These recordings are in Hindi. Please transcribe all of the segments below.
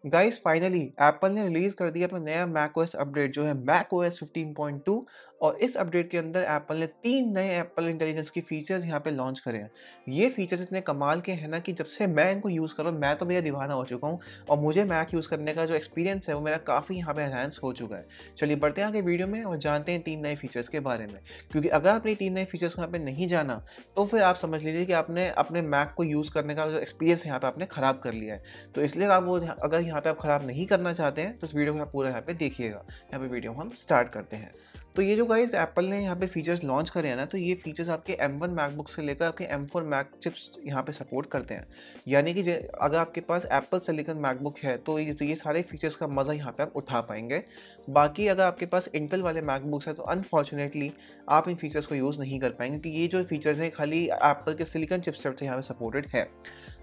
गाइस फाइनली एप्पल ने रिलीज कर दिया अपना नया मैकओएस अपडेट जो है मैकओएस 15.2। और इस अपडेट के अंदर एप्पल ने 3 नए एप्पल इंटेलिजेंस की फीचर्स यहाँ पे लॉन्च करे हैं। ये फीचर्स इतने कमाल के हैं ना कि जब से मैं इनको यूज़ कर रहा हूँ मैं तो भैया दीवाना हो चुका हूँ। और मुझे मैक यूज़ करने का जो एक्सपीरियंस है वो मेरा काफ़ी यहाँ पे एनहांस हो चुका है। चलिए बढ़ते हैं आगे वीडियो में और जानते हैं 3 नए फीचर्स के बारे में। क्योंकि अगर आपने 3 नए फीचर्स को यहाँ पे नहीं जाना तो फिर आप समझ लीजिए कि आपने अपने मैक को यूज़ करने का जो एक्सपीरियंस है यहाँ पे आपने ख़राब कर लिया है। तो इसलिए आप वो अगर यहाँ पे आप ख़राब नहीं करना चाहते हैं तो इस वीडियो को आप पूरा यहाँ पे देखिएगा। यहाँ पे वीडियो हम स्टार्ट करते हैं। तो ये जो गाइस एप्पल ने यहाँ पे फीचर्स लॉन्च करे हैं ना, तो ये फीचर्स आपके M1 मैकबुक से लेकर आपके M4 मैक चिप्स यहाँ पे सपोर्ट करते हैं। यानी कि अगर आपके पास एप्पल सिलिकॉन मैकबुक है तो ये सारे फीचर्स का मज़ा यहाँ पे आप उठा पाएंगे। बाकी अगर आपके पास इंटेल वाले मैकबुक्स है तो अनफॉर्चुनेटली आप इन फीचर्स को यूज़ नहीं कर पाएंगे, क्योंकि ये जो फीचर्स हैं खाली एप्पल के सिलिकॉन चिपसेट से यहाँ पे सपोर्टेड है।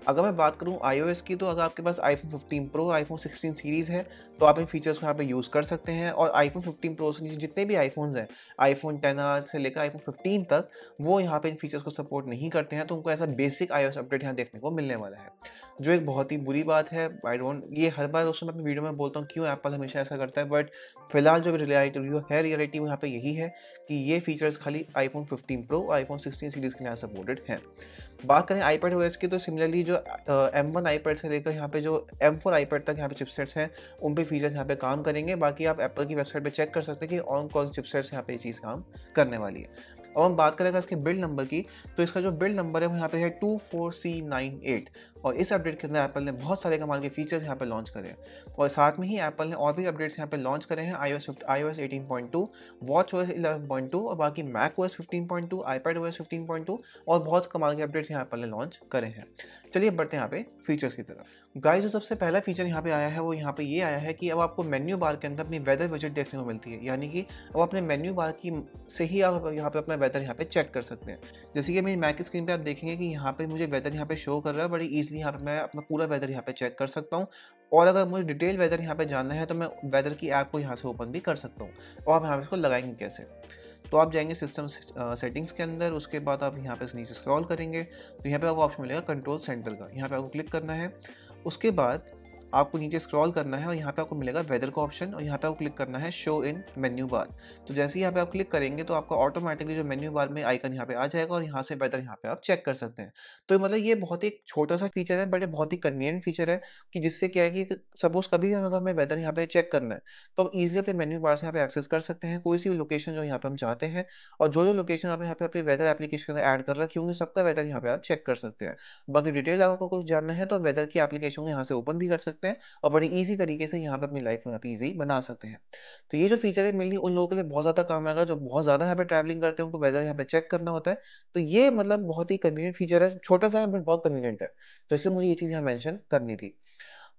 अगर मैं बात करूँ iOS की, तो अगर आपके पास iPhone 15 Pro, iPhone 16 सीरीज़ है तो आप इन फीचर्स को यहाँ पे यूज़ कर सकते हैं। और iPhone 15 Pro से नीचे जितने भी iPhones हैं, iPhone 10R से लेकर iPhone 15 तक, वो यहाँ पे इन फीचर्स को सपोर्ट नहीं करते हैं। तो उनको ऐसा बेसिक iOS अपडेट यहाँ देखने को मिलने वाला है, जो एक बहुत ही बुरी बात है। आई डोंट ये हर बार दोस्तों मैं अपनी वीडियो में बोलता हूँ क्यों एप्पल हमेशा ऐसा करता है, बट फिलहाल जो रियलिटी वो यहाँ पे यही है कि ये फीचर्स खाली iPhone 15 Pro, iPhone 16 सीरीज़ के लिए सपोर्टेड हैं। बात करें आईपैड ओएस की, तो सिमिलरली जो M1 आईपैड से लेकर यहाँ पे जो M4 आईपैड तक यहाँ पे चिपसेट्स हैं, उन पे फीचर्स यहाँ पे काम करेंगे। बाकी आप एप्पल की वेबसाइट पे चेक कर सकते हैं कि कौन से चिपसेट्स यहाँ पे ये चीज़ काम करने वाली है। अब हम बात करेंगे इसके बिल्ड नंबर की, तो इसका जो बिल्ड नंबर है वो यहाँ पे है 24C98। और इस अपडेट के अंदर एप्पल ने बहुत सारे कमाल के फीचर्स यहाँ पे लॉन्च करे हैं। और साथ में ही एप्पल ने और भी अपडेट्स यहाँ पे लॉन्च करे हैं iOS 18.2, WatchOS 11.2 और बाकी macOS 15.2, iPadOS 15.2 और बहुत कमाल के अपडेट्स यहाँ एप्पल ने लॉन्च करे हैं। चलिए बढ़ते हैं यहाँ पे फीचर्स की तरफ। गाइस जो सबसे पहला फीचर यहाँ पे आया है वो यहाँ पे ये आया है कि अब आपको मेन्यू बार के अंदर अपनी वेदर विजेट देखने को मिलती है। यानी कि अब अपने मेन्यू बार की से ही आप यहाँ पे अपना वेदर यहाँ पे चेक कर सकते हैं। जैसे कि मेरी मैक की स्क्रीन पे आप देखेंगे कि यहाँ पे मुझे वेदर यहाँ पे शो कर रहा है, बड़ी ईजिली यहाँ पे मैं अपना पूरा वेदर यहाँ पे चेक कर सकता हूँ। और अगर मुझे डिटेल वेदर यहाँ पे जानना है तो मैं वेदर की ऐप को यहाँ से ओपन भी कर सकता हूँ। और आप यहाँ पे इसको लगाएंगे कैसे, तो आप जाएंगे सिस्टम सेटिंग्स के अंदर, उसके बाद आप यहाँ पे नीचे स्क्रॉल करेंगे तो यहाँ पे आपको ऑप्शन मिलेगा कंट्रोल सेंटर का, यहाँ पे आपको क्लिक करना है। उसके बाद आपको नीचे स्क्रॉल करना है और यहाँ पे आपको मिलेगा वेदर का ऑप्शन और यहाँ पे आपको क्लिक करना है शो इन मेन्यू बार। तो जैसे ही यहाँ पे आप क्लिक करेंगे तो आपका ऑटोमेटिकली जो मेन्यू बार में आइकन यहाँ पे आ जाएगा और यहाँ से वेदर यहाँ पे आप चेक कर सकते हैं। तो मतलब ये बहुत ही छोटा सा फीचर है, बट ये बहुत ही कन्वीनियंट फीचर है कि जिससे क्या है कि सपोज कभी भी अगर हमें वेदर यहाँ पे चेक करना है तो हम ईजिली अपने मेन्यू बार से यहाँ पे एक्सेस कर सकते हैं कोई सी भी लोकेशन जो यहाँ पे हम चाहते हैं। और जो लोकेशन आप यहाँ पे अपनी वेदर एप्लीकेशन में ऐड कर रखे होंगे सबका वेदर यहाँ पे आप चेक कर सकते हैं। बाकी डिटेल आपको कुछ जानना है तो वेदर की एप्लीकेशन को यहाँ से ओपन भी कर सकते हैं और बड़ी ईजी तरीके से यहाँ पे अपनी लाइफ में आप ईजी बना सकते हैं। तो ये जो फीचर है मेनली उन लोगों के लिए बहुत ज़्यादा काम आएगा जो बहुत ज़्यादा यहाँ पे ट्रैवलिंग करते हैं, उनको वेदर यहाँ पे चेक करना होता है। तो ये मतलब बहुत ही कन्वीनियंट फीचर है, छोटा सा है बट बहुत कन्वीनियंट है। तो इसलिए मुझे ये चीज़ यहाँ मेंशन करनी थी।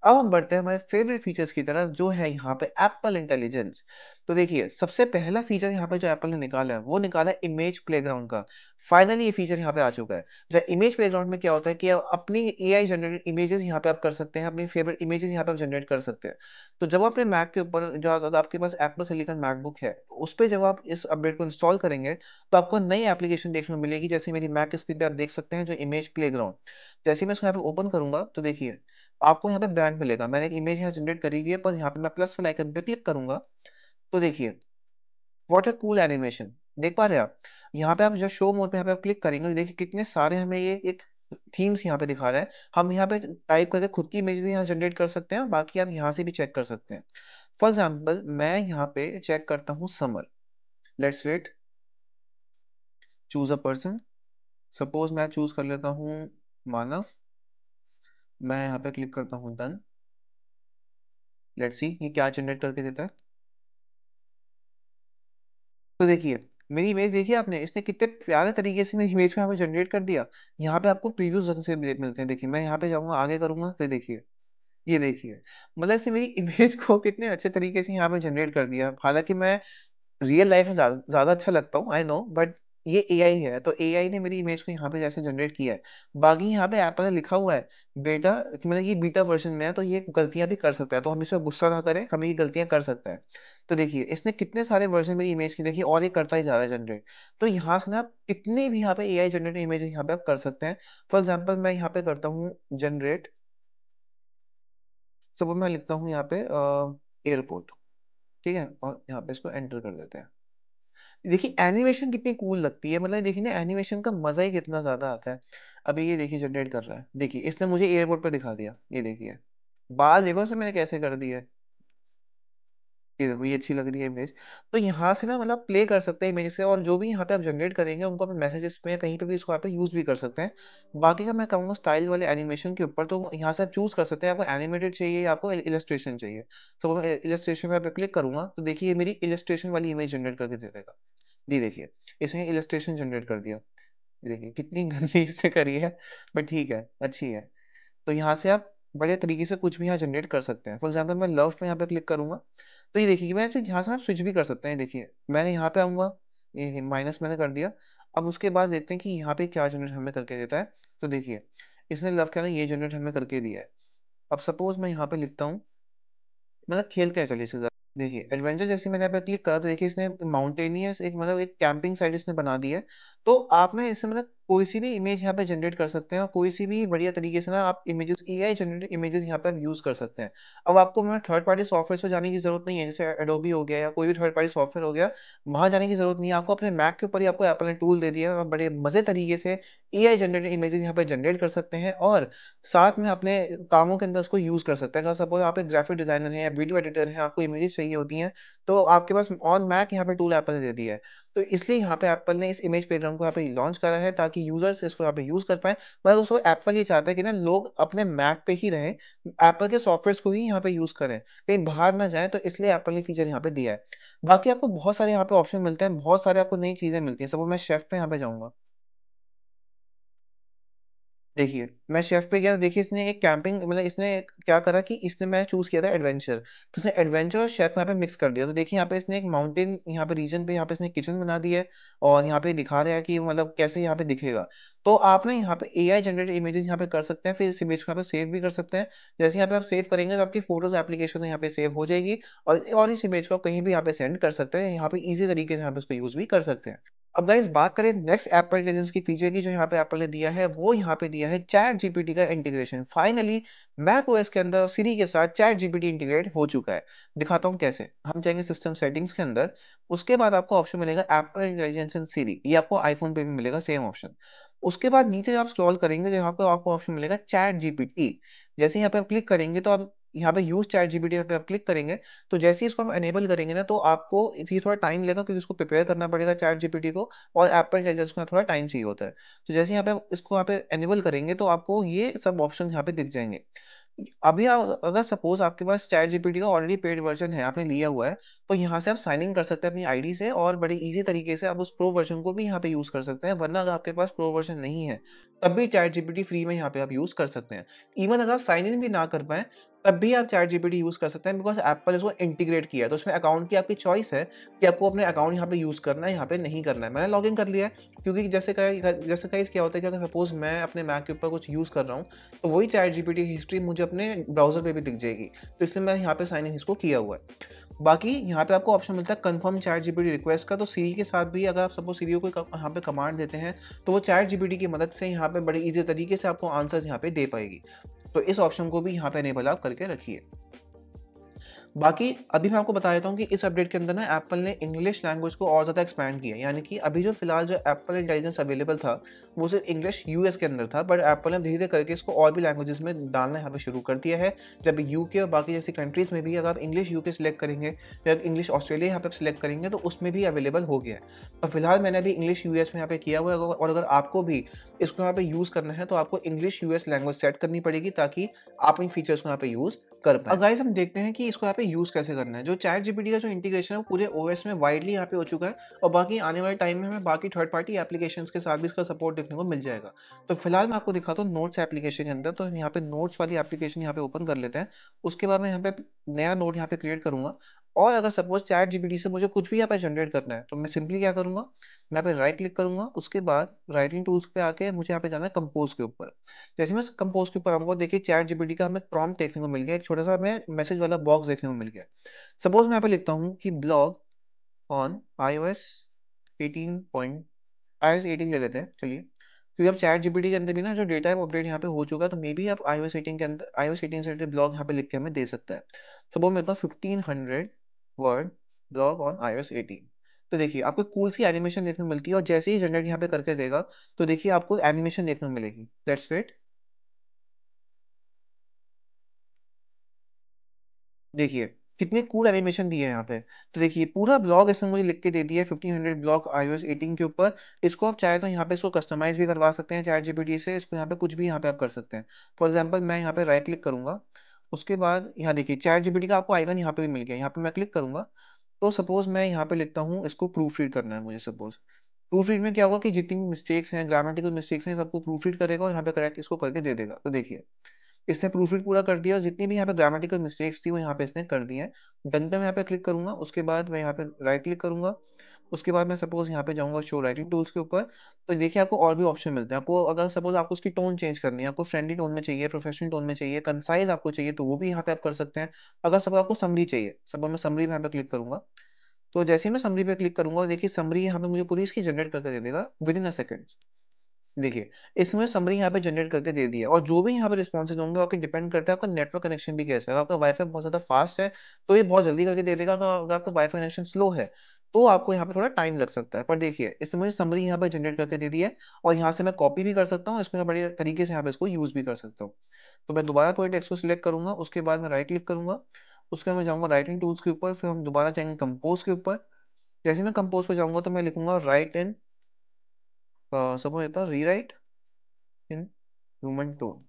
अब हम बढ़ते हैं हमारे फेवरेट फीचर्स की तरफ जो है यहाँ पे एप्पल इंटेलिजेंस। तो देखिए सबसे पहला फीचर यहाँ पे जो एप्पल ने निकाला है वो निकाला है इमेज प्लेग्राउंड का। फाइनली ये फीचर यहाँ पे आ चुका है। जो इमेज प्लेग्राउंड में क्या होता है कि आप अपनी एआई जनरेटेड इमेजेस यहाँ पे आप कर सकते हैं, अपनी फेवरेट इमेजेस यहाँ पे आप जनरेट कर सकते हैं। तो जब अपने मैक के ऊपर जो अगर आपके पास एप्पल सिलिकॉन मैकबुक है उस पर जब आप इस अपडेट को इंस्टॉल करेंगे तो आपको नई एप्लीकेशन देखने को मिलेगी। जैसे मेरी मैक स्क्रीन पे आप देख सकते हैं जो इमेज प्लेग्राउंड, जैसे मैं इसको यहाँ पे ओपन करूंगा तो देखिए आपको यहाँ पे ब्लैंक मिलेगा। मैंने एक इमेज यहाँ जनरेट करी हुई है, पर यहाँ पे मैं प्लस वाला आइकन पे क्लिक करूंगा तो देखिए व्हाट अ कूल एनिमेशन। देख पा रहे हैं आप, यहाँ पे आप जब शो मोड पे यहाँ पे आप क्लिक करेंगे तो देखिए कितने सारे हमें ये एक थीम्स यहाँ पे दिखा रहा है। हम यहाँ पे टाइप करके खुद की इमेज भी यहाँ जनरेट कर सकते हैं और बाकी आप यहाँ से भी चेक कर सकते हैं। फॉर एग्जाम्पल मैं यहाँ पे चेक करता हूँ summer. Let's wait, choose a person. Suppose मैं चूज कर लेता हूँ मानव। मैं यहाँ पे क्लिक करता हूँ डन। लेट्स सी ये क्या जनरेट करके देता है। तो देखिए मेरी इमेज देखिए आपने, इसने कितने प्यारे तरीके से मेरी इमेज को यहाँ पे जनरेट कर दिया। यहाँ पे आपको प्रीव्यूज ढंग से मिलते हैं। देखिए मैं यहाँ पे जाऊंगा आगे करूंगा तो देखिए ये देखिए मतलब इसने मेरी इमेज को कितने अच्छे तरीके से यहाँ पे जनरेट कर दिया। हालांकि मैं रियल लाइफ में ज्यादा अच्छा लगता हूँ आई नो, बट ये एआई है तो एआई ने मेरी इमेज को यहाँ पे जैसे जनरेट किया है। बाकी यहाँ पे एप्पल ने लिखा हुआ है बेटा कि मतलब ये बीटा वर्जन में है तो ये गलतियां भी कर सकता है, तो हम इस पर गुस्सा ना करें, हमें ये गलतियां कर सकता है। तो देखिए इसने कितने सारे वर्जन मेरी इमेज की देखिए और ये करता ही जा रहा है जनरेट। तो यहाँ से ना आप कितने भी यहाँ पे एआई जनरेटेड इमेज यहाँ पे आप कर सकते हैं। फॉर एग्जाम्पल मैं यहाँ पे करता हूँ जनरेट सपोज मैं लिखता हूँ यहाँ पे एयरपोर्ट, ठीक है, और यहाँ पे इसको एंटर कर देते हैं। देखिए एनिमेशन कितनी कूल लगती है, मतलब देखिए ना एनिमेशन का मजा ही कितना ज्यादा आता है। अभी ये देखिए जनरेट कर रहा है, देखिए इसने मुझे एयरपोर्ट पर दिखा दिया, ये देखिए बाल देखो से मैंने कैसे कर दिया है। ये देखो ये अच्छी लग रही है इमेज। तो यहाँ से ना मतलब प्ले कर सकते हैं इमेज से, और जो भी यहाँ पे आप जनरेट करेंगे उनको अपने मैसेजेस में कहीं पे भी इसको आप यूज भी कर सकते हैं। बाकी का मैं कहूँगा स्टाइल वाले एनिमेशन के ऊपर, तो यहाँ से आप चूज कर सकते हैं आपको एनिमेटेड चाहिए या आपको इलस्ट्रेशन चाहिए। तो मैं इलस्ट्रेशन पे क्लिक करूंगा तो देखिए ये मेरी इलस्ट्रेशन वाली इमेज जनरेट करके दे देगा। जी देखिए, इसने इलस्ट्रेशन जनरेट कर दिया। ये देखिए कितनी गंदी इसने करी है, बट ठीक है, अच्छी है। तो यहाँ से आप बड़े तरीके से कुछ भी यहाँ जनरेट कर सकते हैं। फॉर एग्जाम्पल मैं लव पे यहाँ पे क्लिक करूंगा तो ये देखिए मैं यहाँ से आप स्विच भी कर सकते हैं। देखिए मैंने यहाँ पे आऊंगा, ये माइनस मैंने कर दिया। अब उसके बाद देखते हैं कि यहाँ पे क्या जनरेट हमें करके देता है। तो देखिए इसने लव के अंदर ये जनरेट हमें करके दिया है। अब सपोज मैं यहाँ पे लिखता हूँ, मतलब खेलते हैं चलिए इसके साथ। देखिए एडवेंचर जैसे मैंने यहाँ पे क्लिक करा तो देखिए इसने माउंटेनियस एक मतलब एक कैंपिंग साइट इसने बना दी है। तो आप ना इससे मतलब कोई सी भी इमेज यहाँ पे जनरेट कर सकते हैं, और कोई सी भी बढ़िया तरीके से ना आप इमेजेस एआई जनरेटेड इमेजेस यहाँ पे आप यूज कर सकते हैं। अब आपको मतलब थर्ड पार्टी सॉफ्टवेयर पे जाने की जरूरत नहीं है, जैसे एडोबी हो गया या कोई भी थर्ड पार्टी सॉफ्टवेयर हो गया, वहां जाने की जरूरत नहीं है आपको। अपने मैक के ऊपर ही आपको एप्पल ने टूल दे दिया है, आप बड़े मजे तरीके से एआई जनरेटेड इमेजेस यहाँ पे जनरेट कर सकते हैं, और साथ में अपने कामों के अंदर उसको यूज कर सकते हैं। अगर सपोज आप एक ग्राफिक डिजाइनर हैं या वीडियो एडिटर हैं, आपको इमेजेस चाहिए होती हैं, तो आपके पास ऑन मैक यहाँ पे टूल एप्पल ने दे दिया है। तो इसलिए यहाँ पे एप्पल ने इस इमेज प्लेटफॉर्म को यहाँ पे लॉन्च करा है ताकि यूजर्स इसको यहाँ पे यूज कर पाए। मगर दोस्तों एप्पल ये चाहता है कि ना लोग अपने मैक पे ही रहें, एप्पल के सॉफ्टवेयर को ही यहाँ पे यूज करें, कहीं बाहर ना जाए, तो इसलिए एप्पल ने फीचर यहाँ पे दिया है। बाकी आपको बहुत सारे यहाँ पे ऑप्शन मिलते हैं, बहुत सारे आपको नई चीजें मिलती हैं। सपोज मैं शेफ पे यहाँ पे जाऊंगा, देखिए मैं शेफ पे गया तो देखिए इसने एक कैंपिंग मतलब इसने क्या करा कि इसने मैं चूज किया था एडवेंचर, तो इसने एडवेंचर और शेफ यहाँ पे मिक्स कर दिया। तो देखिए यहाँ पे इसने एक माउंटेन यहाँ पे रीजन पे यहाँ पे इसने किचन बना दी है, और यहाँ पे दिखा रहा है कि मतलब कैसे यहाँ पे दिखेगा। तो आप ना यहाँ पे एआई जनरेटेड इमेजेस यहाँ पे कर सकते हैं, फिर इस इमेज को यहाँ पे सेव भी कर सकते हैं। जैसे यहाँ पे आप सेव करेंगे तो आपकी फोटोज एप्लीकेशन यहाँ पे सेव हो जाएगी, और इस इमेज को आप कहीं भी यहाँ पे सेंड कर सकते हैं, यहाँ पे इजी तरीके से यहाँ पे उसको यूज भी कर सकते हैं। अब गाइस बात करें नेक्स्ट एप्पल इंटेलिजेंस की फीचर की, जो यहाँ पे एप्पल ने दिया है, वो यहाँ पे दिया है चैट जीपीटी का इंटीग्रेशन। फाइनली मैक ओएस के अंदर सिरी के साथ चैट जीपीटी इंटीग्रेट हो चुका है। दिखाता हूँ कैसे। हम जाएंगे सिस्टम सेटिंग्स के अंदर, उसके बाद आपको ऑप्शन मिलेगा एप्पल इंटेलिजेंस एंड सिरी, ये आपको आईफोन पे भी मिलेगा सेम ऑप्शन। उसके बाद नीचे जब आप स्क्रॉल करेंगे तो यहाँ पे आपको ऑप्शन मिलेगा चैट जीपीटी। जैसे यहाँ पे आप क्लिक करेंगे तो आप यहाँ पे यूज चैट जीपीटी पे आप क्लिक करेंगे, तो जैसे ही इसको हम एनेबल करेंगे ना, तो आपको ये थोड़ा टाइम लेगा क्योंकि इसको प्रिपेयर करना पड़ेगा चैट जीपीटी को, और एप्पल इंटेलिजेंस को थोड़ा टाइम चाहिए होता है। तो जैसे यहाँ पे आप इसको यहाँ पे एनेबल करेंगे तो आपको ये सब ऑप्शन यहाँ पे दिख जाएंगे। अभी आप अगर सपोज आपके पास चैट जीपीटी का ऑलरेडी पेड वर्जन है, आपने लिया हुआ है, तो यहाँ से आप साइन इन कर सकते हैं अपनी आईडी से, और बड़े इजी तरीके से आप उस प्रो वर्जन को भी यहाँ पे यूज कर सकते हैं। वरना अगर आपके पास प्रो वर्जन नहीं है, तब भी चैट जीपीटी फ्री में यहाँ पे आप यूज कर सकते हैं। इवन अगर आप साइन इन भी ना कर पाए, तब भी आप चैट जीपीटी यूज कर सकते हैं, बिकॉज एप्पल इसको इंटीग्रेट किया है। तो उसमें अकाउंट की आपकी चॉइस है कि आपको अपने अकाउंट यहाँ पे यूज करना है, यहाँ पे नहीं करना है। मैंने लॉग इन कर लिया है, क्योंकि जैसे कई क्या होता है कि अगर सपोज मैं अपने मैक के ऊपर कुछ यूज कर रहा हूँ, तो वही चैट जीपीटी की हिस्ट्री मुझे अपने ब्राउजर पे भी दिख जाएगी। तो इसलिए मैं यहाँ पे साइन इन इसको किया हुआ है। बाकी यहाँ पे आपको ऑप्शन मिलता है कंफर्म चैट जीपीटी रिक्वेस्ट का। तो सीरी के साथ भी अगर आप सपोज सीरी को यहाँ पे कमांड देते हैं, तो वो चैट जीपीटी की मदद से यहाँ पे बड़े इजी तरीके से आपको आंसर्स यहाँ पे दे पाएगी। तो इस ऑप्शन को भी यहाँ पे एनेबल आप करके रखिए। बाकी अभी मैं आपको बता देता हूँ कि इस अपडेट के अंदर ना एप्पल ने इंग्लिश लैंग्वेज को और ज़्यादा एक्सपैंड किया है। यानी कि अभी जो फिलहाल जो एप्पल इंटेलिजेंस अवेलेबल था, वो सिर्फ इंग्लिश यूएस के अंदर था, बट एप्पल ने धीरे धीरे करके इसको और भी लैंग्वेजेस में डालना यहाँ पे शुरू कर दिया है। जब यूके और बाकी जैसी कंट्रीज़ में भी अगर आप इंग्लिश यूके सेलेक्ट करेंगे या इंग्लिश ऑस्ट्रेलिया यहाँ पे सिलेक्ट करेंगे, तो उसमें भी अवेलेबल हो गया है। तो फिलहाल मैंने अभी इंग्लिश यूएस में यहाँ पे किया हुआ है, और अगर आपको भी इसको यहाँ पे यूज़ करना है, तो आपको इंग्लिश यूएस लैंग्वेज सेट करनी पड़ेगी, ताकि आप इन फीचर्स को यहाँ पे यूज़ कर पाए। अब गाइस हम देखते हैं कि इसको यहाँ पे यूज़ कैसे करना है। जो चैट जीपीटी का जो इंटीग्रेशन है, वो पूरे ओएस में वाइडली यहाँ पे हो चुका है, और बाकी आने वाले टाइम में हमें बाकी थर्ड पार्टी एप्लीकेशंस के साथ भी इसका सपोर्ट देखने को मिल जाएगा। तो फिलहाल मैं आपको दिखाता हूँ नोट्स एप्लीकेशन के अंदर। तो यहाँ पे नोट्स वाली एप्लीकेशन यहाँ पे ओपन कर लेते हैं। उसके बाद मैं यहाँ पे नया नोट यहाँ पे क्रिएट करूंगा, और अगर सपोज चैट जीपीटी से मुझे कुछ भी यहाँ पे जनरेट करना है, तो मैं सिंपली क्या करूंगा, मैं यहाँ पे राइट क्लिक करूंगा। उसके बाद राइटिंग टूल्स पे आके मुझे यहाँ पे जाना है कंपोज के ऊपर। जैसे मैं कंपोज के ऊपर आऊंगा, देखिए चैट जीपीटी का हमें प्रॉम्प्ट देखने को मिल गया, एक छोटा सा हमें मैसेज वाला बॉक्स देखने को मिल गया। सपोज मैं यहाँ पे लिखता हूँ कि ब्लॉग ऑन iOS 18 ले लेते हैं चलिए। क्योंकि अब चैट जीपीटी के अंदर भी ना जो डेटा है वो अपडेट यहाँ पे हो चुका है, तो मे बी आप iOS 18 के अंदर iOS 18 से रिलेटेड ब्लॉग यहाँ पे लिख के हमें दे सकता है। सपोज मैं 1500 वर्ड ब्लॉग ऑन iOS 18। तो देखिए आपको कूल सी एनिमेशन देखने को मिलती है, और जैसे ही जनरेट यहाँ पे करके देगा तो देखिए आपको एनिमेशन देखने को मिलेगी। Let's wait. देखिए कितने कूल एनिमेशन दिए हैं यहाँ पे। तो देखिए पूरा ब्लॉग इसने मुझे लिख के दे दिया है 1500 ब्लॉग iOS 18 के ऊपर। इसको आप चाहे तो यहाँ पे इसको कस्टमाइज भी करवा सकते हैं चैट जीपीटी से। इसको यहाँ पे कुछ भी यहाँ पे आप कर सकते हैं। फॉर एग्जाम्पल मैं यहाँ पे राइट क्लिक करूंगा, उसके बाद यहाँ देखिए चैट जीपीटी का आपको आइकन यहाँ पे भी मिल गया। यहाँ पे मैं क्लिक करूंगा तो सपोज मैं यहाँ पे लिखता हूँ, इसको प्रूफ रीड करना है मुझे। सपोज प्रूफ रीड में क्या होगा कि जितनी भी मिस्टेक्स हैं, ग्रामेटिकल मिस्टेक्स हैं, सबको प्रूफ रीड करेगा और यहाँ पे करेक्ट इसको करके दे देगा। तो देखिए इसने प्रूफ रीड पूरा कर दिया, और जितनी भी यहाँ पे ग्रामेटिकल मिस्टेक्स थी वो यहाँ पे इसने कर दी है। डन पे मैं यहाँ पे क्लिक करूंगा, उसके बाद मैं यहाँ पे राइट क्लिक करूंगा, उसके बाद मैं सपोज यहाँ पे जाऊंगा शो राइटिंग टूल्स के ऊपर। तो देखिए आपको और भी ऑप्शन मिलते हैं। आपको अगर सपोज आपको उसकी टोन चेंज करनी है, आपको फ्रेंडली टोन में चाहिए, प्रोफेशनल टोन में चाहिए, कंसाइज आपको चाहिए, तो वो भी यहाँ पे आप कर सकते हैं। अगर सपोज आपको समरी चाहिए, सपोज मैं समरी पे यहाँ पे क्लिक करूंगा, तो जैसे ही मैं समरी पे क्लिक करूंगा देखिए समरी यहाँ पे मुझे पूरी इसकी जनरेट करके दे देगा विद इन अ सेकेंड। देखिए इसमें समरी यहाँ पे जनरेट करके दे दिया, और जो भी यहाँ पे रिस्पॉन्सेज होंगे वो आपके डिपेंड करता है आपका नेटवर्क कनेक्शन भी कैसा है। अगर आपका वाईफाई बहुत ज़्यादा फास्ट है तो ये बहुत जल्दी करके दे देगा, तो अगर आपका वाईफाई कनेक्शन स्लो है तो आपको यहाँ पे थोड़ा टाइम लग सकता है। पर देखिए इसने मुझे समरी यहाँ पे जनरेट करके दे दी है, और यहाँ से मैं कॉपी भी कर सकता हूँ, इसमें बड़े तरीके से यहाँ पे इसको यूज़ भी कर सकता हूँ। तो मैं दोबारा पूरे टेक्स्ट को सिलेक्ट करूंगा, उसके बाद मैं राइट क्लिक करूंगा, उसके बाद मैं जाऊँगा राइटिंग टूल्स के ऊपर, फिर हम दोबारा जाएंगे कंपोज के ऊपर। जैसे मैं कंपोज पे जाऊंगा तो मैं लिखूंगा राइट इन, सपोज लेता हूँ रीराइट इन ह्यूमन टोन।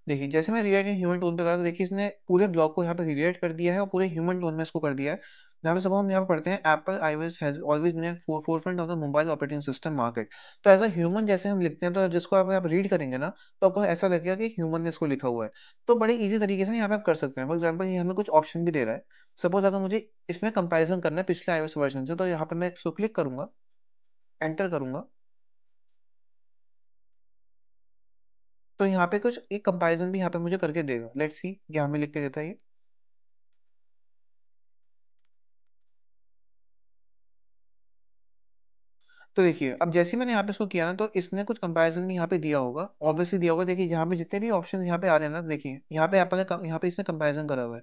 देखिए जैसे मैं रीराइट इन ह्यूमन टोन पे करा तो देखिए इसने पूरे ब्लॉग को यहाँ पे रीराइट कर दिया है और पूरे ह्यूमन टोन में इसको कर दिया है। यहाँ पे सब हम यहाँ पे पढ़ते हैं Apple iOS has always been at forefront of the mobile operating system market. तो एज अ ह्यूमन जैसे हम लिखते हैं तो जिसको आप रीड करेंगे ना तो आपको ऐसा लगेगा कि ह्यूमन ने इसको लिखा हुआ है। तो बड़े ईजी तरीके से यहाँ पे आप कर सकते हैं। फॉर एग्जाम्पल ये हमें कुछ ऑप्शन भी दे रहा है। सपोज अगर मुझे इसमें कंपेरिजन करना है पिछले iOS वर्जन से, तो यहाँ पे मैं इसको क्लिक करूंगा, एंटर करूंगा, तो यहाँ पे कुछ एक कंपैरिजन भी यहाँ पे मुझे करके देगा। लेट्स सी क्या हमें लिख के देता है ये। तो देखिए अब जैसे ही मैंने यहाँ पे इसको किया ना तो इसने कुछ कंपैरिजन भी यहाँ पे दिया होगा, ऑब्वियसली दिया होगा। देखिए यहाँ पे जितने भी ऑप्शन यहाँ पे आ रहे हैं ना, देखिए यहाँ पे एप्पल ने यहाँ पे इसने कंपैरिजन करा हुआ है।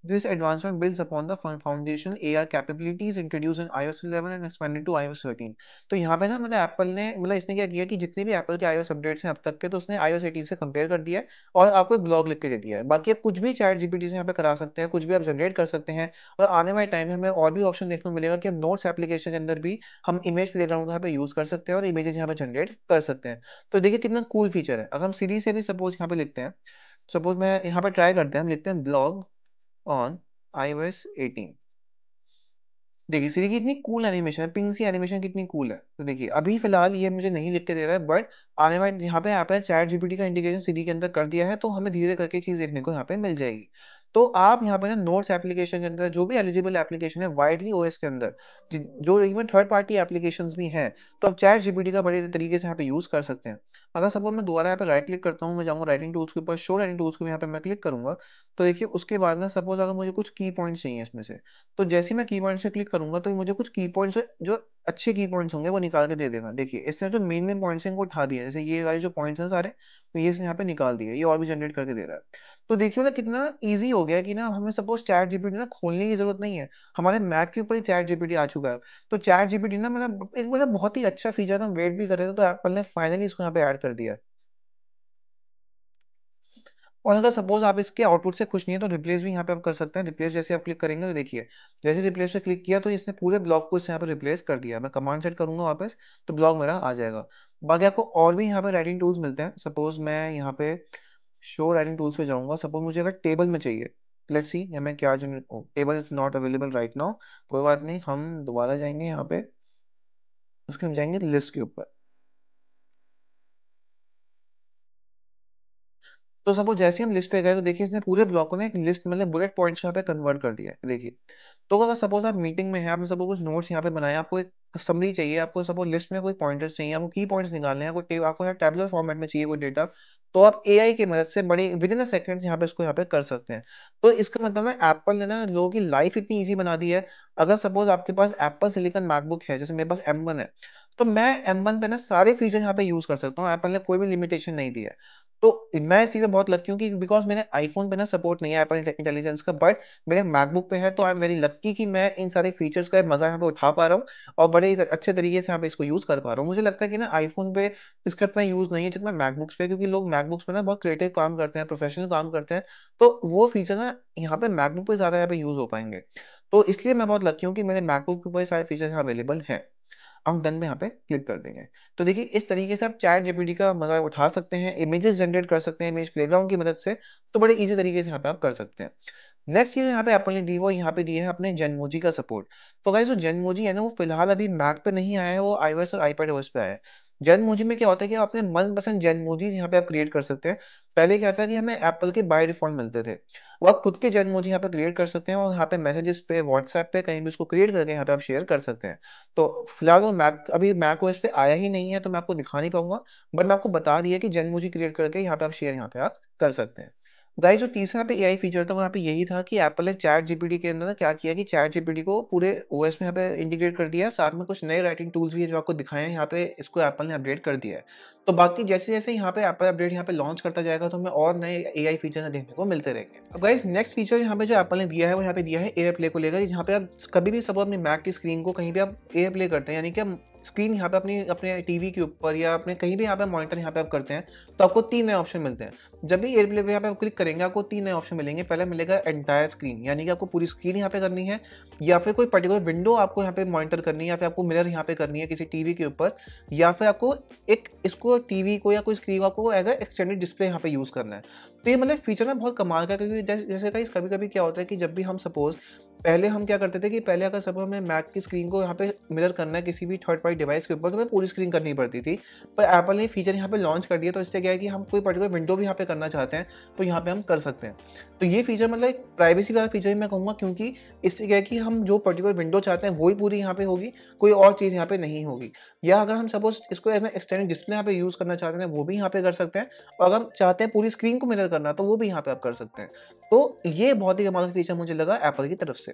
This advancement builds upon the foundational AR capabilities introduced in iOS 11 and expanded to iOS 13। तो यहाँ पे ना मतलब एप्पल ने मतलब इसने क्या किया कि जितने भी एप्पल के iOS अपडेट्स हैं अब तक के, तो उसने iOS 18 से कंपेयर कर दिया है और आपको एक ब्लॉग लिख के दे दिया है। बाकी आप कुछ भी चैट जीपीटी से यहाँ पे करा सकते हैं, कुछ भी आप जनरेट कर सकते हैं। और आने वाले टाइम में हमें और भी ऑप्शन देखने को मिलेगा कि हम नोट्स एप्लीकेशन के अंदर भी हम इमेज प्लेग्राउंड यहाँ पे यूज कर सकते हैं और इमेजेस यहाँ पे जनरेट कर सकते हैं। तो देखिए कितना कूल फीचर है। अगर हम सीरीज से भी सपोज यहाँ पे लिखते हैं, सपोज मैं यहाँ पे ट्राई करते हैं, हम लिखते हैं ब्लॉग ऑन iOS 18। देखिए सीरी की इतनी कूल एनिमेशन है, पिंक सी एनिमेशन कितनी कूल है। तो देखिए अभी फिलहाल ये मुझे नहीं लिख के दे रहा है, बट आने वाले यहाँ पे आपने चैट जीपीटी का इंटीग्रेशन सीरी के अंदर कर दिया है, तो हमें धीरे करके चीज देखने को यहाँ पे मिल जाएगी। तो आप यहाँ पे ना नोट्स एप्लीकेशन के अंदर जो भी एलिजिबल एप्लीकेशन है वाइडली ओएस के अंदर, जो इवन थर्ड पार्टी एप्लीकेशन भी हैं, तो आप चैट जीपीटी का बड़े तरीके से यहाँ पे यूज कर सकते हैं। अगर सपोज मैं दोबारा यहाँ पे राइट क्लिक करता हूँ, मैं जाऊँगा राइटिंग टूल्स के ऊपर, शो राइटिंग टूल्स को यहाँ पे मैं क्लिक करूंगा, तो देखिए उसके बाद ना सपोज अगर मुझे कुछ की पॉइंट्स चाहिए इसमें से, तो जैसे ही मैं की पॉइंट्स पे क्लिक करूंगा तो मुझे कुछ की पॉइंट्स जो अच्छे की पॉइंट्स होंगे वो निकाल के दे देगा। देखिए इसने जो मेन मेन पॉइंट्स हैं इनको उठा दिया है, जैसे ये वाले जो पॉइंट्स हैं सारे, तो ये इसने यहाँ पे निकाल दिए, ये और भी जनरेट करके दे रहा है। तो देखिए मतलब कितना ईजी हो गया कि ना हमें सपोज चैट जीपीटी ना खोलने की जरूरत नहीं है, हमारे मैक के ऊपर ही चैट जीपीटी आ चुका है। तो चैट जीपीटी ना मतलब एक मतलब बहुत ही अच्छा फीचर था, हम वेट भी कर रहे थे, तो एप्पल ने फाइनली इसको यहाँ पे ऐड कर दिया। और अगर सपोज आप इसके आउटपुट से खुश नहीं है तो रिप्लेस भी यहाँ पे आप कर सकते हैं। रिप्लेस जैसे आप क्लिक करेंगे तो देखिए जैसे रिप्लेस पे क्लिक किया तो इसने पूरे ब्लॉग को इससे यहाँ पे रिप्लेस कर दिया। मैं कमांड सेट करूंगा वापस तो ब्लॉग मेरा आ जाएगा। बाकी आपको और भी यहाँ पे राइटिंग टूल्स मिलते हैं। सपोज मैं यहाँ पे शो राइटिंग टूल्स पे जाऊंगा, सपोज मुझे अगर टेबल में चाहिए, लेट्स सी हमें क्या generate, table is not available right now, कोई बात नहीं, हम दोबारा जाएंगे यहाँ पे, उसके हम जाएंगे लिस्ट के ऊपर। तो सपोज जैसे ही हम लिस्ट पे गए तो देखिए इसने पूरे ब्लॉक को ना एक लिस्ट मतलब बुलेट पॉइंट्स यहाँ पे कन्वर्ट कर दिया है। देखिए तो अगर सपोज आप मीटिंग में हैं, आपने सपोज कुछ नोट्स यहाँ पे बनाए, आपको एक समरी चाहिए, आपको सपोज लिस्ट में कोई पॉइंटर्स चाहिए, आपको की पॉइंट्स निकालने हैं, कोई आपको यहाँ टैबुलर फॉर्मेट में चाहिए कोई डेटा, तो आप एआई की मदद से बड़ी विदिन अ सेकंड्स यहाँ पे इसको यहाँ पे कर सकते हैं। तो इसका मतलब ना एप्पल ने ना लोगों की लाइफ इतनी ईज़ी बना दी है। अगर सपोज़ आपके पास एप्पल सिलिकॉन मैकबुक है, जैसे मेरे पास M1 है, तो मैं M1 पे ना सारे फीचर यहाँ पे यूज़ कर सकता हूँ। एप्पल ने कोई भी लिमिटेशन नहीं दी है। तो मैं इस चीज़ में बहुत लकी हूँ कि बिकॉज़ मेरे आईफ़ोन पे ना सपोर्ट नहीं है एप्पल इंटेलिजेंस का, बट मेरे मैकबुक पे है, तो आई एम वेरी लकी कि मैं इन सारे फीचर्स का मज़ा यहाँ पे उठा पा रहा हूँ और बड़े ही अच्छे तरीके से यहाँ पे इसको यूज़ कर पा रहा हूँ। मुझे लगता है कि ना आईफ़ोन पे इसका इतना यूज़ नहीं है जितना मैकबुक्स पे, क्योंकि लोग मैकबुक्स पे ना बहुत क्रिएटिव काम करते हैं, प्रोफेशनल काम करते हैं, तो वो फीचर ना यहाँ पे मैकबुक पे ज़्यादा यहाँ पे यूज़ हो पाएँगे। तो इसलिए मैं बहुत लकी हूँ कि मेरे मैकबुक पे ये सारे फीचर्स यहाँ अवेलेबल हैं। हम डन में यहाँ पे क्लिक कर देंगे। तो देखिए इस तरीके से आप चैट जीपीटी का मज़ा उठा सकते हैं, इमेजेस जनरेट कर सकते हैं इमेज प्लेग्राउंड की मदद से, तो बड़े ईज़ी तरीके से यहाँ पे आप कर सकते हैं। नेक्स्ट चीज़ यहाँ पे एप्पल ने दी वो यहाँ पे दी है अपने जेनमोजी का सपोर्ट। तो गाइस जो जेनमोजी है ना, वो फिलहाल अभी मैक पे नहीं आया है, वो आईओएस और आईपैडओएस पे आया है। जेनमोजी में क्या होता है कि आप अपने मनपसंद जेनमोजीज़ यहाँ पे आप क्रिएट कर सकते हैं। पहले क्या था कि हमें एप्पल के बाय डिफ़ॉल्ट मिलते थे। वो आप खुद के जेनमोजी यहाँ पे क्रिएट कर सकते हैं और यहाँ पे मैसेजेस पे, व्हाट्सऐप पे कहीं भी उसको क्रिएट करके यहाँ पे आप शेयर कर सकते हैं। तो फिलहाल वो अभी मैकओएस पे आया ही नहीं है, तो मैं आपको दिखा नहीं पाऊँगा, बट मैं आपको बता दिया कि जेनमोजी क्रिएट करके यहाँ पे आप शेयर यहाँ पे आप कर सकते हैं। गाइस जो तीसरा पे एआई फीचर था, वहाँ पे यही था कि एप्पल ने चैट जीपीटी के अंदर ना क्या किया कि चैट जीपीटी को पूरे ओएस में यहाँ पे इंटीग्रेट कर दिया। साथ में कुछ नए राइटिंग टूल्स भी है जो आपको दिखाए हैं यहाँ पे, इसको एप्पल ने अपडेट कर दिया है। तो बाकी जैसे-जैसे यहाँ पे एप्पल अपडेट यहाँ पे लॉन्च करता जाएगा, तो हमें और नए एआई फीचर्स देखने को मिलते रहेंगे। अब गाइस नेक्स्ट फीचर यहाँ पे जो एप्पल ने दिया है, वो यहाँ पे दिया है एयर प्ले को लेकर, जहाँ पे आप कभी भी सपोज़ अपनी मैक की स्क्रीन को कहीं भी आप एयर प्ले करते हैं, यानी कि आप स्क्रीन यहाँ पे अपने टीवी के ऊपर या अपने कहीं भी यहाँ पे मॉनिटर यहाँ पे आप करते हैं, तो आपको 3 नए ऑप्शन मिलते हैं। जब भी एयर प्ले पे यहाँ पे आप क्लिक करेंगे, आपको 3 नए ऑप्शन मिलेंगे। पहला मिलेगा एंटायर स्क्रीन, यानी कि आपको पूरी स्क्रीन यहाँ पे करनी है, या फिर कोई पर्टिकुलर विंडो आपको यहाँ पे मॉनिटर करनी है, या फिर आपको मिरर यहाँ पे करनी है किसी टीवी के ऊपर, या फिर आपको एक इसको टीवी को या कोई स्क्रीन को आपको एज ए एक्सटेंडेड डिस्प्ले यहाँ पे यूज़ करना है। तो ये मतलब फीचर ना बहुत कमाल का है, क्योंकि जैसे गाइस कभी-कभी क्या होता है कि जब भी हम सपोज़ पहले हम क्या करते थे कि पहले अगर सपोज़ हमें मैक की स्क्रीन को यहाँ पे मिरर करना है किसी भी थर्ड पार्टी डिवाइस के ऊपर, तो हमें पूरी स्क्रीन करनी पड़ती थी। पर एप्पल ने फीचर यहाँ पे लॉन्च कर दिया, तो इससे क्या है कि हम कोई पर्टिकुलर विंडो भी यहाँ पे करना चाहते हैं, तो यहाँ पे हम कर सकते हैं। तो ये फीचर मतलब एक प्राइवेसी वाला फीचर ही मैं कहूँगा, क्योंकि इससे क्या है कि हम जो पर्टिकुलर विंडो चाहते हैं वही पूरी यहाँ पे होगी, कोई और चीज़ यहाँ पे नहीं होगी। या अगर हम सपोज़ इसको एज़ एन एक्सटेंडेड डिस्प्ले यहाँ पे यूज़ करना चाहते हैं, वो भी यहाँ पे कर सकते हैं, और अगर हम चाहते हैं पूरी स्क्रीन को मिरर करना, तो वो भी यहाँ पे आप कर सकते हैं। तो ये बहुत ही कमाल का फीचर मुझे लगा एप्पल की तरफ से।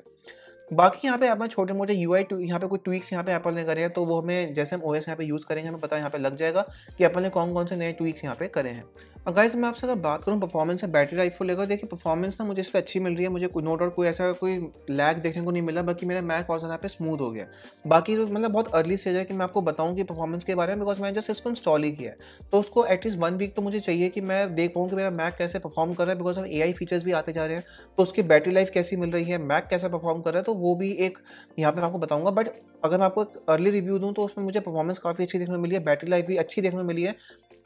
बाकी यहाँ पे अपना छोटे-मोटे यूआई टू यहाँ पे कुछ ट्वीक्स यहाँ पे एप्पल ने करे हैं, तो वो हमें जैसे हम ओएस यहाँ पे यूज़ करेंगे, हमें पता यहाँ पे लग जाएगा कि एप्पल ने कौन-कौन से नए ट्वीक्स यहाँ पे करे हैं। और गाइस मैं आपसे अगर बात करूँ परफॉर्मेंस या बैटरी लाइफ को लेकर, देखिए परफॉर्मेंस ना मुझे इस पे अच्छी मिल रही है, मुझे नो डाउट कोई ऐसा कोई लैग देखने को नहीं मिला, बाकी मेरा मैक और ज़्यादा पे स्मूथ हो गया। बाकी जो मतलब बहुत अर्ली स्टेज है कि मैं आपको बताऊँ कि परफॉर्मेंस के बारे में, बिकॉज़ मैंने जस्ट इसको इंस्टॉल ही किया है। तो उसको एटलीस्ट 1 वीक तो मुझे चाहिए कि मैं देख पाऊँ कि मेरा मैक कैसे परफॉर्म कर रहा है, बिकॉज़ अब एआई फीचर्स भी आते जा रहे हैं, तो उसकी बैटरी लाइफ कैसी मिल रही है, मैक कैसा परफॉर्म कर रहा है, तो वो भी एक यहाँ पे मैं आपको बताऊँगा। बट अगर मैं आपको एक अर्ली रिव्यू दूँ, तो उसमें मुझे परफॉर्मेंस काफ़ी अच्छी देखने को मिली है, बैटरी लाइफ भी अच्छी देखने को मिली है।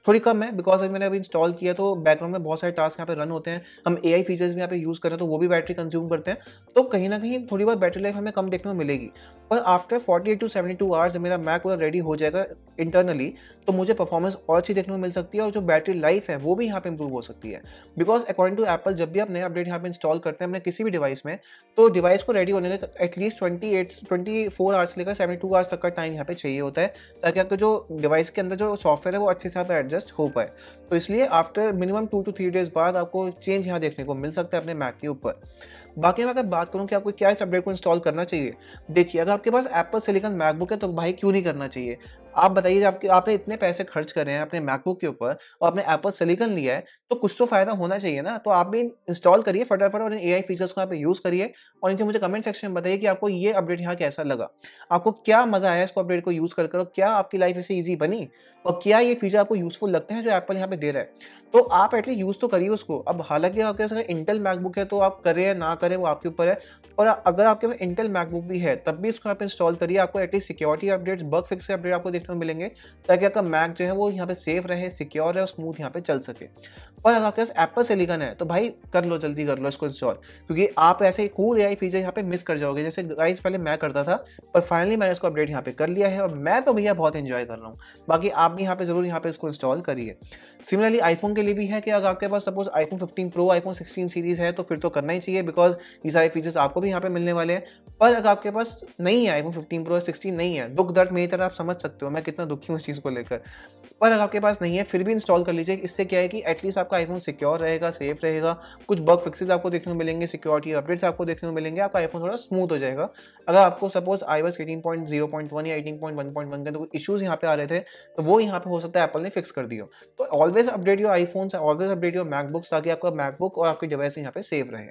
थोड़ी कम है बिकॉज़ अभी मैंने इंस्टॉल किया, तो बैकग्राउंड में बहुत सारे टास्क यहाँ पे रन होते हैं। हम एआई फीचर्स भी यहाँ पे यूज़ कर रहे हैं, तो वो भी बैटरी कंज़्यूम करते हैं। तो कहीं न कहीं थोड़ी बहुत बैटरी लाइफ हमें कम देखने को मिलेगी। पर आफ्टर 48 टू 72 आवर्स जब मेरा मैक पूरा रेडी हो जाएगा इंटरनली, तो मुझे परफॉर्मेंस और अच्छी देखने को मिल सकती है, और जो बैटरी लाइफ है वो भी यहाँ पे इंप्रूव हो सकती है। बिकॉज़ अकॉर्डिंग टू एप्पल, जब भी आप नया अपडेट यहाँ पे इंस्टॉल करते हैं अपने किसी भी डिवाइस में, तो डिवाइस को रेडी होने का एटलीस्ट 24 आवर्स से लेकर 72 आवर्स तक का टाइम यहाँ पे चाहिए होता है, ताकि आपका जो डिवाइस के अंदर जो सॉफ्टवेयर है वो अच्छे से यहाँ पे एडजस्ट हो पाए। तो इसलिए आफ्टर मिनिमम 2 टू 3 डेज़ बाद आपको चेंज यहाँ देखने को मिल सकता है अपने मैक के ऊपर। बाकी मैं अगर बात करूँ कि आपको क्या इस अपडेट को इंस्टॉल करना चाहिए, देखिए अगर आपके पास एप्पल सिलिकॉन मैकबुक है, तो भाई क्यों नहीं करना चाहिए। आप बताइए, आपने इतने पैसे खर्च करे हैं अपने मैकबुक के ऊपर और आपने एप्पल सिलिकॉन लिया है, तो कुछ तो फ़ायदा होना चाहिए ना। तो आप भी इंस्टॉल करिए फटाफट और इन एआई फीचर्स को यहाँ पे यूज़ करिए, और नीचे मुझे कमेंट सेक्शन में बताइए कि आपको ये अपडेट यहाँ कैसा लगा। आपको क्या मज़ा आया इसको अपडेट को यूज़ कर और क्या आपकी लाइफ इससे ईज़ी बनी, और क्या ये फीचर आपको यूज़फुल लगते हैं जो एप्पल यहाँ पे दे रहा है। तो आप एटलीस्ट यूज़ तो करिए उसको। अब हालाँकि आपके पास अगर इंटेल मैकबुक है, तो आप करें या ना करें वो आपके ऊपर है, और अगर आपके पास इंटेल मैकबुक भी है, तब भी इसको आप इंस्टॉल करिए। आपको at least security updates, bug fix के अपडेट आपको देखने को मिलेंगे, ताकि आपका मैक जो है वो यहाँ पे सेफ रहे, सिक्योर रहे और स्मूथ यहाँ पे चल सके। और अगर आपके पास एप्पल सिलिकॉन है, तो भाई कर लो, जल्दी कर लो इसको इंस्टॉल, क्योंकि आप ऐसे कूल एआई फीचर यहाँ पे मिस कर जाओगे, जैसे गाइस पहले मैं करता था, पर फाइनली मैंने इसको अपडेट यहाँ पे कर लिया है, और मैं तो भैया बहुत एंजॉय कर रहा हूँ। बाकी आप भी यहाँ पे ज़रूर यहाँ पे इसको इंस्टॉल करिए। सिमिलरली आईफोन के लिए भी है कि अगर आपके पास suppose iPhone 15 pro, iPhone 16 series है, तो फिर तो करना ही चाहिए, बिकॉज़ ये सारे फीचर्स आपको भी यहाँ पे मिलने वाले हैं। पर अगर आपके पास नहीं है, आईफोन 15 प्रो या 16 नहीं है, दुःख दर्द मेरी तरह आप समझ सकते हो। मैं कितना दुखी हूँ इस चीज़ को लेकर। पर अगर आपके पास नहीं है फिर भी इंस्टॉल कर लीजिए। इससे क्या है कि एटलीस्ट आपका आईफ़ोन सिक्योर रहेगा, सेफ रहेगा, कुछ बग फिक्सेस आपको देखने को मिलेंगे, सिक्योरिटी अपडेट्स आपको देखने को मिलेंगे, आपका आईफ़ोन थोड़ा स्मूथ हो जाएगा। अगर आपको सपोज़ iOS 18.0.1 या 18.1.1 के अंदर कोई इश्यूज़ यहाँ पे आ रहे थे, तो वो यहाँ पे हो सकता है एप्पल ने फिक्स कर दिया हो। तो always update your iPhones, always update your MacBooks, ताकि आपका मैकबुक और आपकी डिवाइस यहाँ पे सेफ रहे।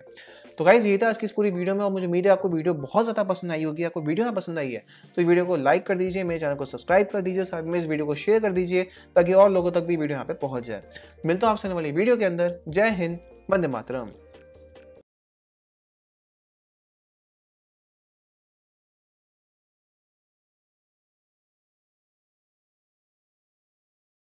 तो गाइज़ ये था आज की इस पूरी वीडियो में, और मुझे उम्मीद है आपको वीडियो बहुत ज़्यादा पसंद आई होगी। आपको वीडियो ना पसंद आई है तो इस वीडियो को लाइक कर दीजिए, मेरे चैनल को सब्सक्राइब कर दीजिए, साथ में इस वीडियो को शेयर कर दीजिए ताकि और लोगों तक भी वीडियो यहाँ पे पहुँच जाए। मिलता हूँ आपसे आने वाली वीडियो के अंदर। जय हिंद, वंदे मातरम।